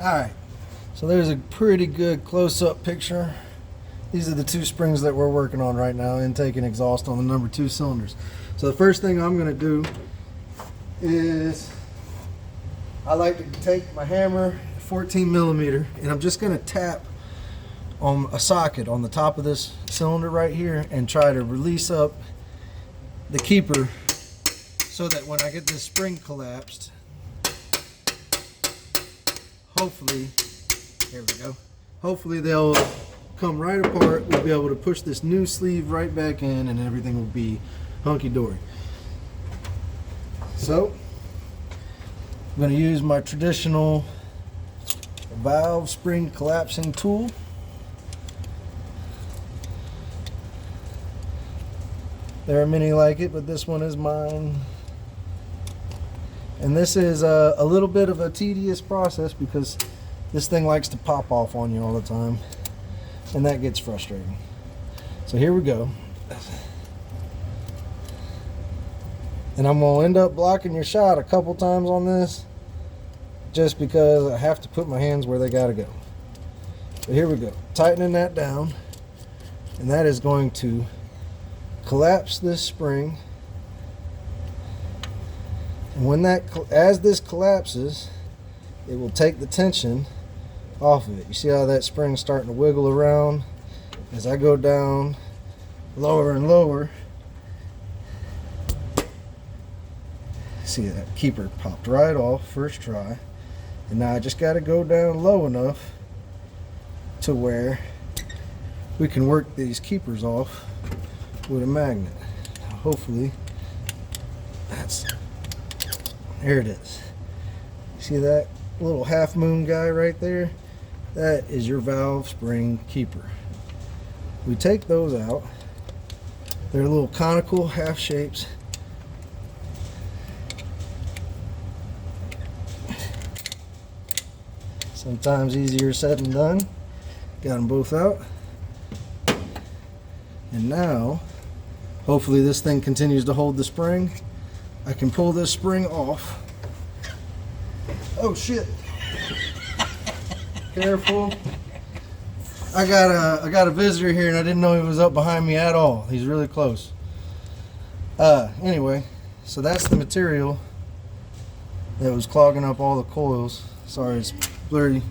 Alright, so there's a pretty good close-up picture. These are the two springs that we're working on right now, intake and exhaust on the number 2 cylinders. So the first thing I'm going to do is I like to take my hammer, 14 millimeter, and I'm just going to tap on a socket on the top of this cylinder right here and try to release up the keeper so that when I get this spring collapsed, hopefully, there we go, hopefully they'll come right apart. We'll be able to push this new sleeve right back in and everything will be hunky-dory. So I'm going to use my traditional valve spring collapsing tool. There are many like it, but this one is mine. And this is a little bit of a tedious process because this thing likes to pop off on you all the time, and that gets frustrating. So here we go. And I'm going to end up blocking your shot a couple times on this just because I have to put my hands where they got to go. So here we go. Tightening that down, and that is going to collapse this spring. And when that, as this collapses, it will take the tension off of it. You see how that spring's starting to wiggle around as I go down lower and lower. See, that keeper popped right off first try, and now I just got to go down low enough to where we can work these keepers off with a magnet. Hopefully there it is. See that little half moon guy right there? That is your valve spring keeper. We take those out. They're little conical half shapes. Sometimes easier said than done. Got them both out. And now, hopefully this thing continues to hold the spring. I can pull this spring off. Oh shit. Careful. I got a visitor here and I didn't know he was up behind me at all. He's really close. Anyway, so that's the material that was clogging up all the coils. Sorry, it's blurry.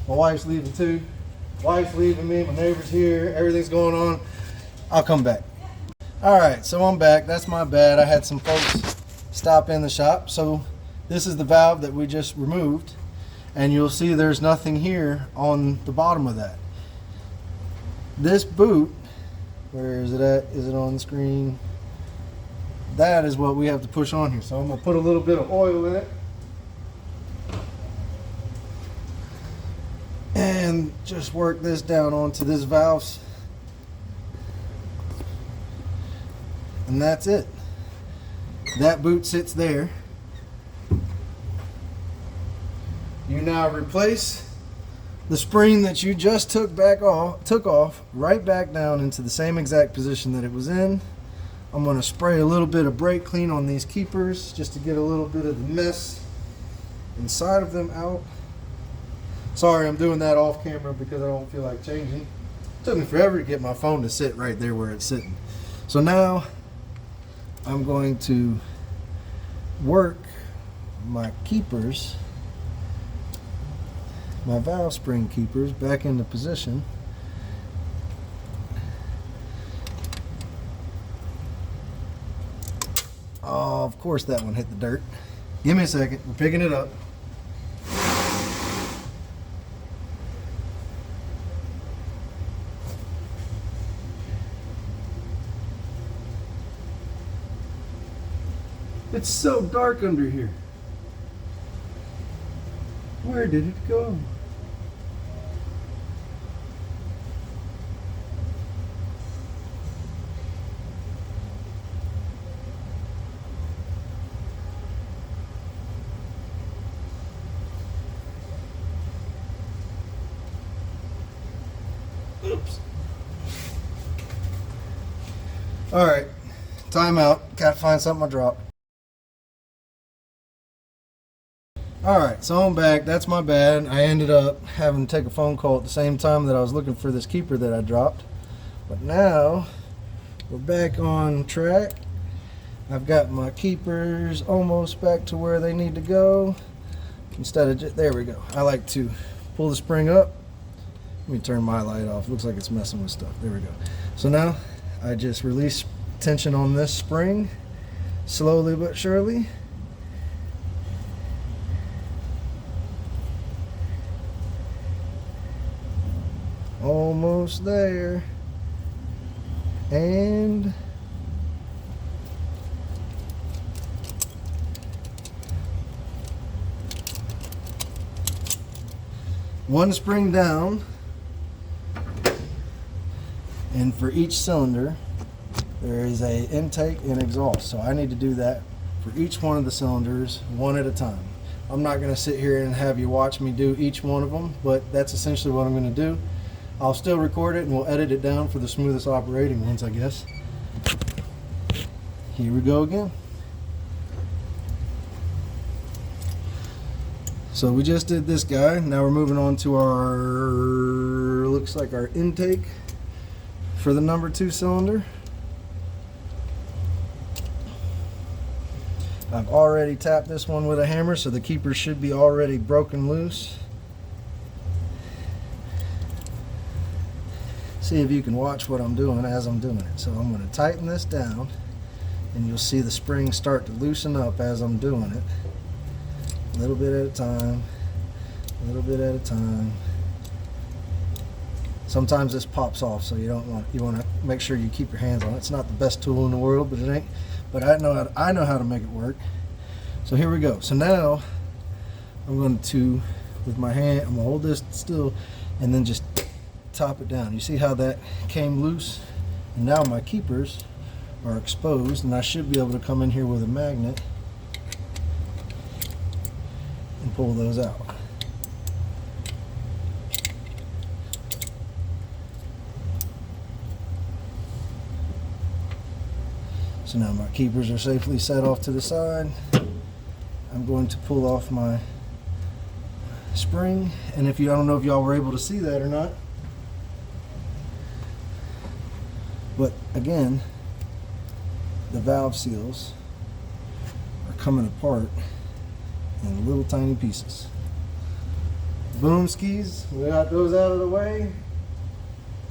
My wife's leaving too. Wife's leaving me, my neighbor's here, everything's going on. I'll come back. Alright, so I'm back. That's my bad. I had some folks stop in the shop. So this is the valve that we just removed, and you'll see there's nothing here on the bottom of that. This boot, where is it at? Is it on the screen? That is what we have to push on here. So I'm going to put a little bit of oil in it and just work this down onto this valve, and that's it. That boot sits there. You now replace the spring that you just took off right back down into the same exact position that it was in. I'm going to spray a little bit of brake clean on these keepers just to get a little bit of the mess inside of them out. Sorry, I'm doing that off camera because I don't feel like changing. It took me forever to get my phone to sit right there where it's sitting. So now I'm going to work my keepers, my valve spring keepers, back into position. Oh, of course that one hit the dirt. Give me a second, we're picking it up. It's so dark under here. Where did it go? Oops. All right, time out. Gotta find something to drop. Alright, so I'm back. That's my bad. I ended up having to take a phone call at the same time that I was looking for this keeper that I dropped. But now we're back on track. I've got my keepers almost back to where they need to go. Instead of just, there we go. I like to pull the spring up. Let me turn my light off. Looks like it's messing with stuff. There we go. So now I just release tension on this spring slowly but surely. Almost there. And one spring down, and for each cylinder there is a intake and exhaust, so I need to do that for each one of the cylinders one at a time. I'm not going to sit here and have you watch me do each one of them, but that's essentially what I'm going to do. I'll still record it and we'll edit it down for the smoothest operating ones, I guess. Here we go again. So we just did this guy. Now we're moving on to our, looks like our intake for the number 2 cylinder. I've already tapped this one with a hammer, so the keeper should be already broken loose. See if you can watch what I'm doing as I'm doing it. So I'm going to tighten this down, and you'll see the spring start to loosen up as I'm doing it. A little bit at a time, a little bit at a time. Sometimes this pops off, so you want to make sure you keep your hands on it. It's not the best tool in the world, but it ain't. But I know how to make it work. So here we go. So now I'm going to, with my hand, I'm going to hold this still, and then just top it down. You see how that came loose? And now my keepers are exposed, and I should be able to come in here with a magnet and pull those out. So now my keepers are safely set off to the side. I'm going to pull off my spring, and I don't know if y'all were able to see that or not, but again, the valve seals are coming apart in little tiny pieces. Boom skis, we got those out of the way.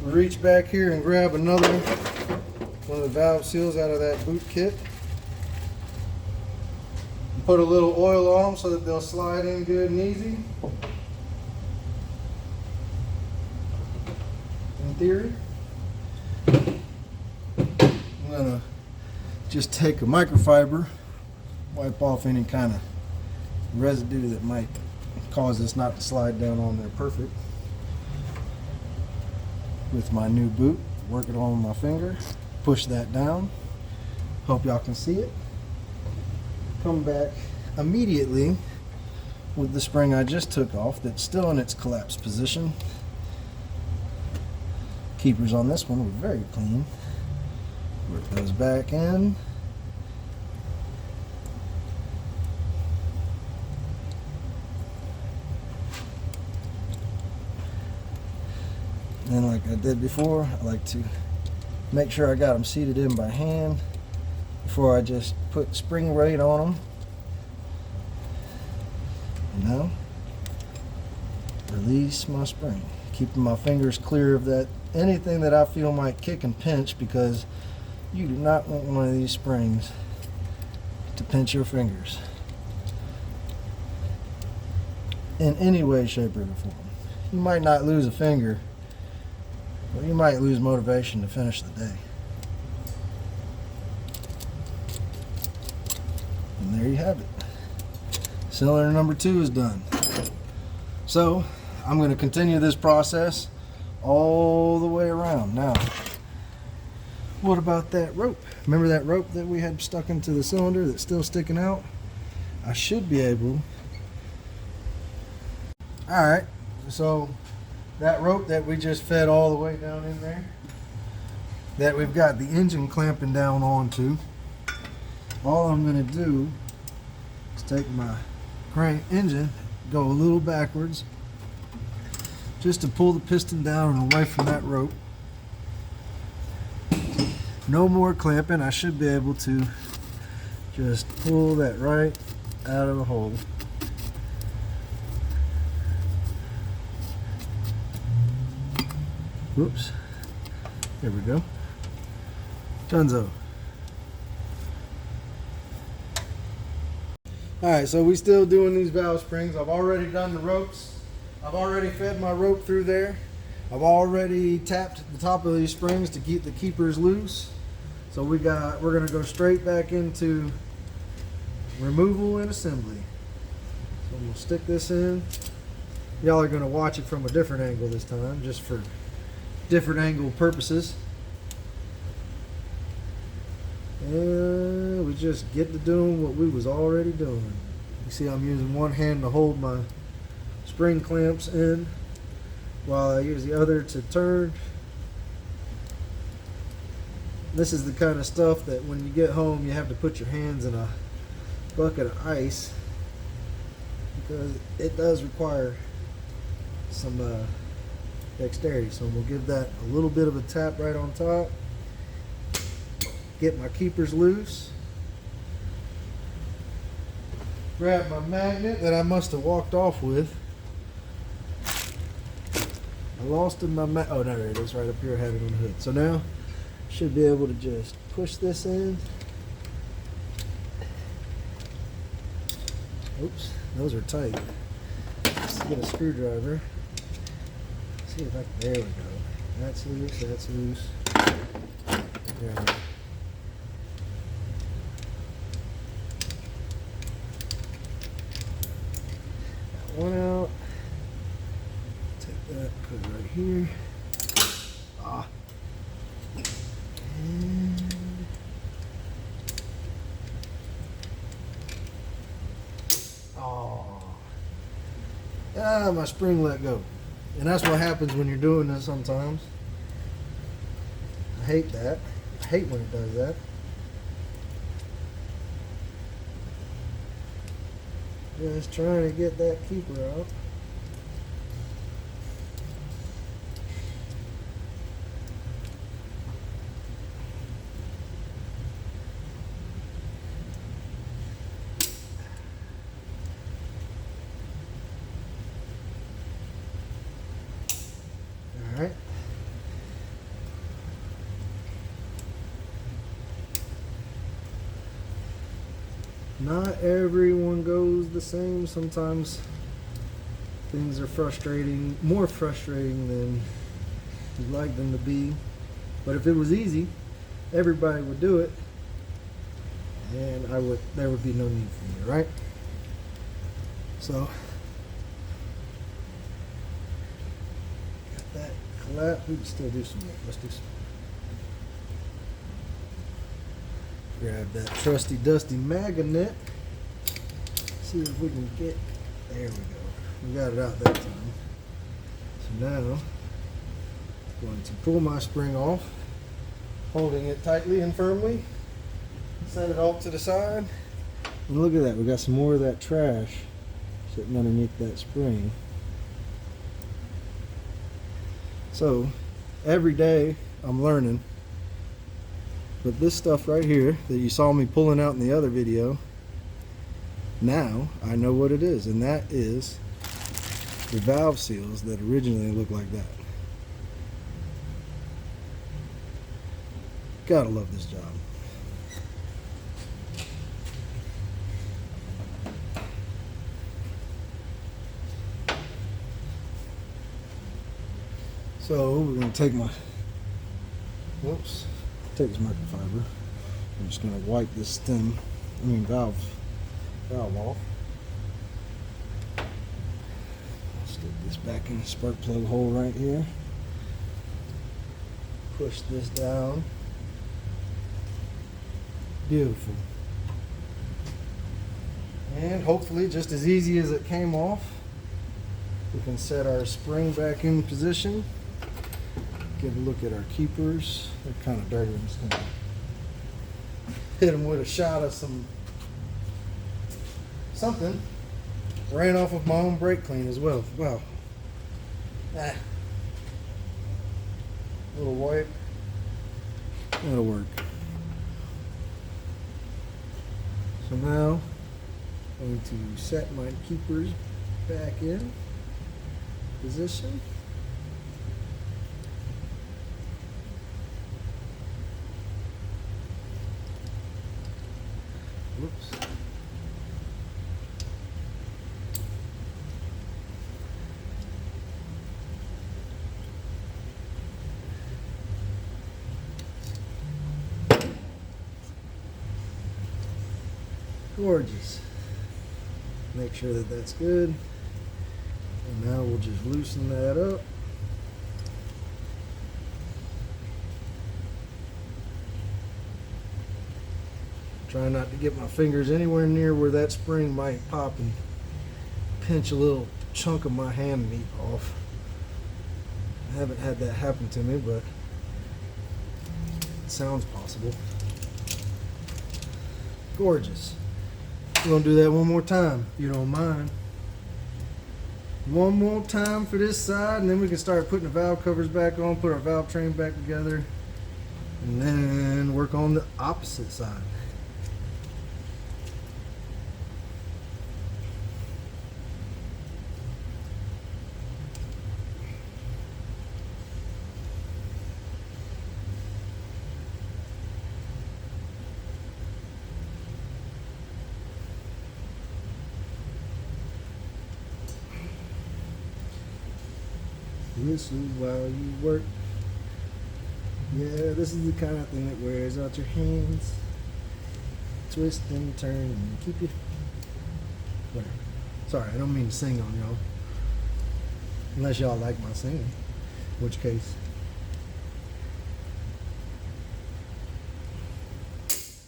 Reach back here and grab another one of the valve seals out of that boot kit. Put a little oil on them so that they'll slide in good and easy. In theory. I'm gonna just take a microfiber, wipe off any kind of residue that might cause this not to slide down on there perfect. With my new boot, work it on my finger, push that down. Hope y'all can see it. Come back immediately with the spring I just took off that's still in its collapsed position. Keepers on this one were very clean. Work those back in. And like I did before, I like to make sure I got them seated in by hand before I just put spring weight on them. And now, release my spring. Keeping my fingers clear of that, anything that I feel might kick and pinch, because you do not want one of these springs to pinch your fingers in any way, shape, or form. You might not lose a finger, but you might lose motivation to finish the day. And there you have it. Cylinder number 2 is done. So I'm going to continue this process all the way around. Now, what about that rope? Remember that rope that we had stuck into the cylinder that's still sticking out? I should be able. Alright, so that rope that we just fed all the way down in there, that we've got the engine clamping down onto, all I'm going to do is take my crank engine go a little backwards just to pull the piston down and away from that rope. No more clamping. I should be able to just pull that right out of the hole. Whoops. There we go. Dunzo. Alright, so we still doing these valve springs. I've already done the ropes. I've already fed my rope through there. I've already tapped the top of these springs to keep the keepers loose. So we're gonna go straight back into removal and assembly. So we'll stick this in. Y'all are gonna watch it from a different angle this time, just for different angle purposes. And we just get to doing what we was already doing. You see I'm using one hand to hold my spring clamps in while I use the other to turn. This is the kind of stuff that when you get home you have to put your hands in a bucket of ice, because it does require some dexterity. So we'll give that a little bit of a tap right on top. Get my keepers loose. Grab my magnet that I must have walked off with. I lost in my oh, there it is, right up here. I had it on the hood. So now should be able to just push this in. Oops, those are tight. Let's get a screwdriver. See if I can, there we go. That's loose, that's loose. There. One out. Take that, put it right here. Ah. And my spring let go. And that's what happens when you're doing this sometimes. I hate that. I hate when it does that. Just trying to get that keeper out. All right. Not everyone goes the same. Sometimes things are frustrating, more frustrating than you'd like them to be. But if it was easy, everybody would do it, and there would be no need for me, right? So got that collapse. We can still do some more. Let's do some. Grab that trusty dusty magnet. See if we can get, there we go. We got it out that time. So now I'm going to pull my spring off, holding it tightly and firmly. Set it off to the side. And look at that, we got some more of that trash sitting underneath that spring. So every day I'm learning. But this stuff right here that you saw me pulling out in the other video, now I know what it is, and that is the valve seals that originally look like that. Gotta love this job. So we're gonna take my, whoops. Take this microfiber. I'm just going to wipe this valve off. I'll stick this back in the spark plug hole right here. Push this down. Beautiful. And hopefully just as easy as it came off, we can set our spring back in position. Get a look at our keepers. They're kind of dirty. I'm just going to hit them with a shot of something. Ran off of my own brake clean as well. Wow. Ah. Little wipe. That'll work. So now I'm going to set my keepers back in position. Whoops. Gorgeous. Make sure that that's good. And now we'll just loosen that up. Try not to get my fingers anywhere near where that spring might pop and pinch a little chunk of my ham meat off. I haven't had that happen to me, but it sounds possible. Gorgeous. We're gonna do that one more time, if you don't mind. One more time for this side, and then we can start putting the valve covers back on, put our valve train back together, and then work on the opposite side. Listen while you work. Yeah, this is the kind of thing that wears out your hands. Twist and turn and keep you. Whatever. Sorry, I don't mean to sing on y'all. Unless y'all like my singing. In which case.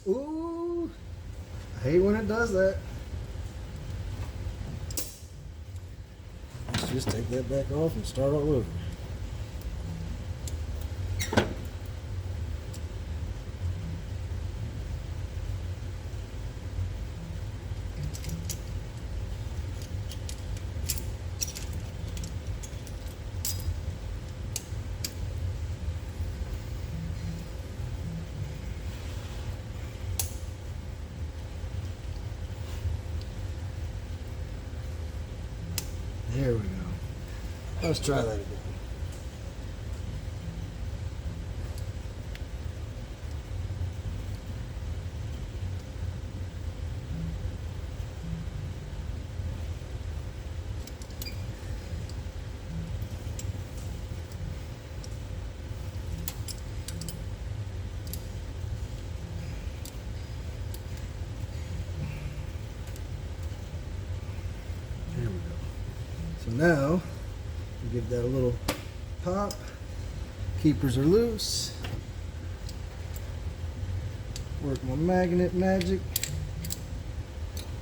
Ooh. I hate when it does that. Just take that back off and start all over. There we go. Let's try that again. There we go. So now, give that a little pop. Keepers are loose. Work my magnet magic.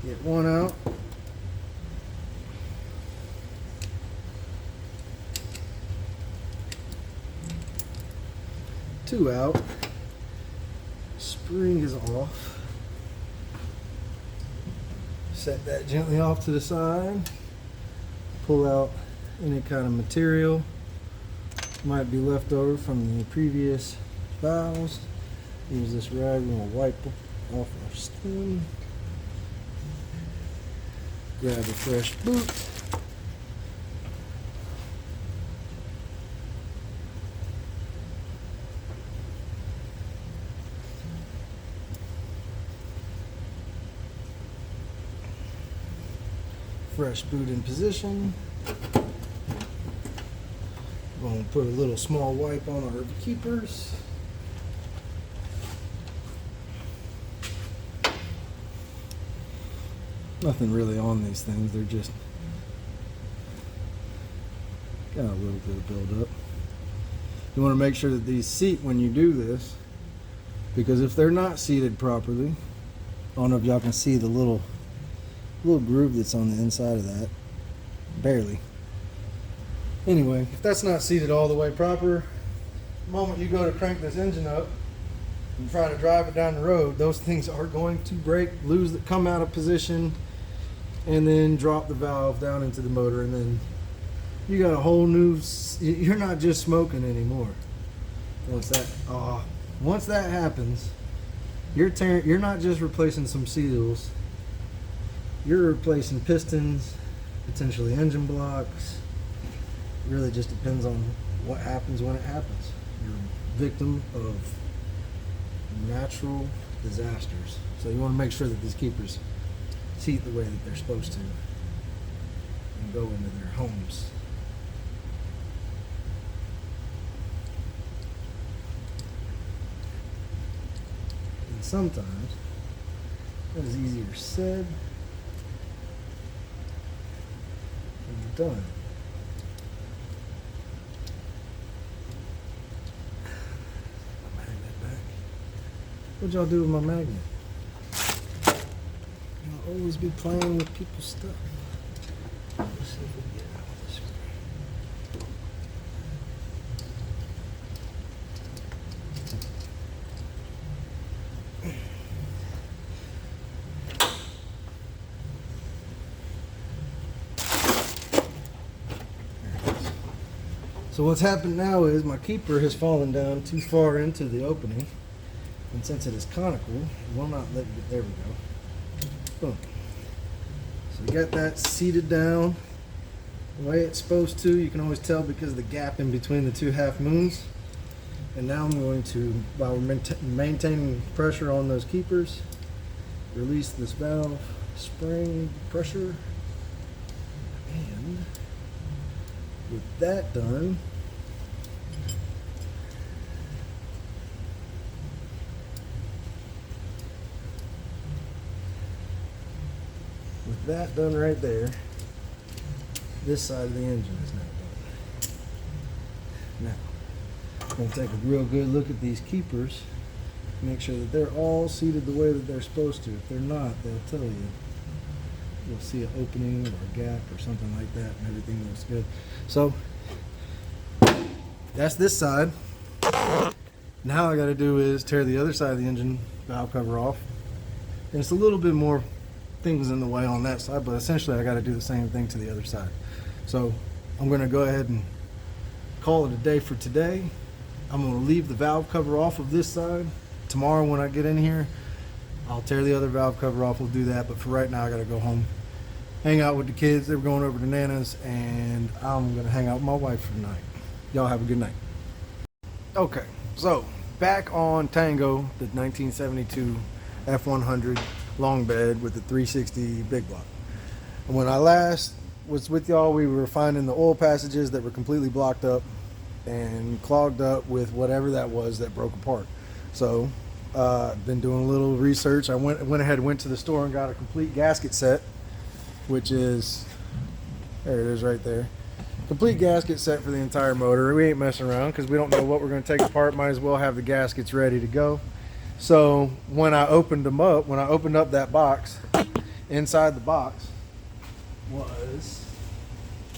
Get one out. Two out. Spring is off. Set that gently off to the side. Pull out any kind of material might be left over from the previous valves. Use this rag and we'll wipe off our stem. Grab a fresh boot. Fresh boot in position. We're going to put a little small wipe on our keepers. Nothing really on these things, they're just got a little bit of buildup. You want to make sure that these seat when you do this, because if they're not seated properly, I don't know if y'all can see the little groove that's on the inside of that. Barely. Anyway, if that's not seated all the way proper, the moment you go to crank this engine up and try to drive it down the road, those things are going to break, come out of position, and then drop the valve down into the motor, and then you got a whole new, you're not just smoking anymore. Once that happens, you're not just replacing some seals, you're replacing pistons, potentially engine blocks. It really just depends on what happens when it happens. You're a victim of natural disasters. So you want to make sure that these keepers seat the way that they're supposed to and go into their homes. And sometimes that is easier said than done. My magnet back. What'd y'all do with my magnet? I'll always be playing with people's stuff. Let's see if we can get it out of this screen. So what's happened now is my keeper has fallen down too far into the opening, and since it is conical, it will not let you get, there we go. Boom. So you got that seated down the way it's supposed to. You can always tell because of the gap in between the two half moons. And now I'm going to, while we're maintaining pressure on those keepers, release this valve spring pressure. And with that done, right there, this side of the engine is now done. Now, I'm going to take a real good look at these keepers, make sure that they're all seated the way that they're supposed to. If they're not, they'll tell you. You'll see an opening or a gap or something like that, and everything looks good. So, that's this side. Now all I got to do is tear the other side of the engine valve cover off. And it's a little bit more things in the way on that side, but essentially I got to do the same thing to the other side. So I'm going to go ahead and call it a day for today. I'm going to leave the valve cover off of this side. Tomorrow when I get in here, I'll tear the other valve cover off. We'll do that, but for right now I got to go home, hang out with the kids. They were going over to Nana's, and I'm going to hang out with my wife for the night. Y'all have a good night. Okay, so back on Tango, the 1972 f100 long bed with the 360 big block. And when I last was with y'all, we were finding the oil passages that were completely blocked up and clogged up with whatever that was that broke apart. So I've been doing a little research. I went ahead and went to the store and got a complete gasket set, which is, there it is right there. Complete gasket set for the entire motor. We ain't messing around because we don't know what we're going to take apart. Might as well have the gaskets ready to go. So when I opened them up, when I opened up that box, inside the box was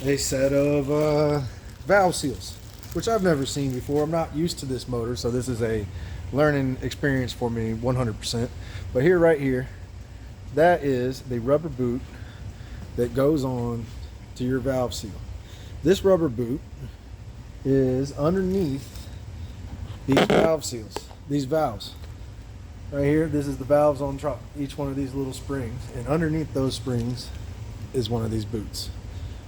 a set of valve seals, which I've never seen before. I'm not used to this motor, so this is a learning experience for me 100%. But here, right here, that is the rubber boot that goes on to your valve seal. This rubber boot is underneath these valve seals, these valves. Right here, this is the valves on top, each one of these little springs, and underneath those springs is one of these boots.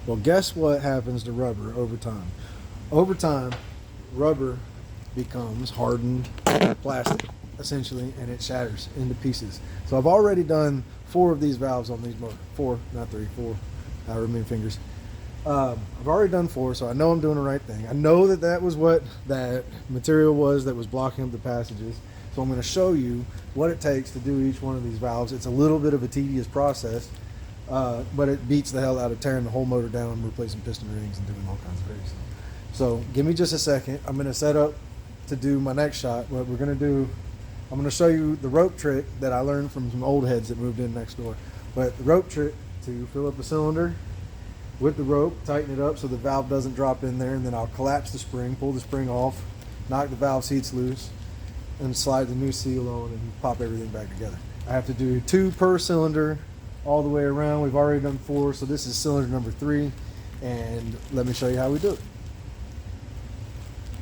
Well, guess what happens to rubber over time? Over time, rubber becomes hardened plastic, essentially, and it shatters into pieces. So I've already done 4 of these valves on these motors. 4, not 3, 4, however many fingers. I've already done 4, so I know I'm doing the right thing. I know that that was what that material was that was blocking up the passages. So I'm going to show you what it takes to do each one of these valves. It's a little bit of a tedious process, but it beats the hell out of tearing the whole motor down, replacing piston rings, and doing all kinds of crazy stuff. So give me just a second. I'm going to set up to do my next shot. What we're going to do, I'm going to show you the rope trick that I learned from some old heads that moved in next door. But the rope trick to fill up a cylinder with the rope, tighten it up so the valve doesn't drop in there, and then I'll collapse the spring, pull the spring off, knock the valve seats loose, and slide the new seal on and pop everything back together. I have to do 2 per cylinder all the way around. We've already done 4, so this is cylinder number 3, and let me show you how we do it.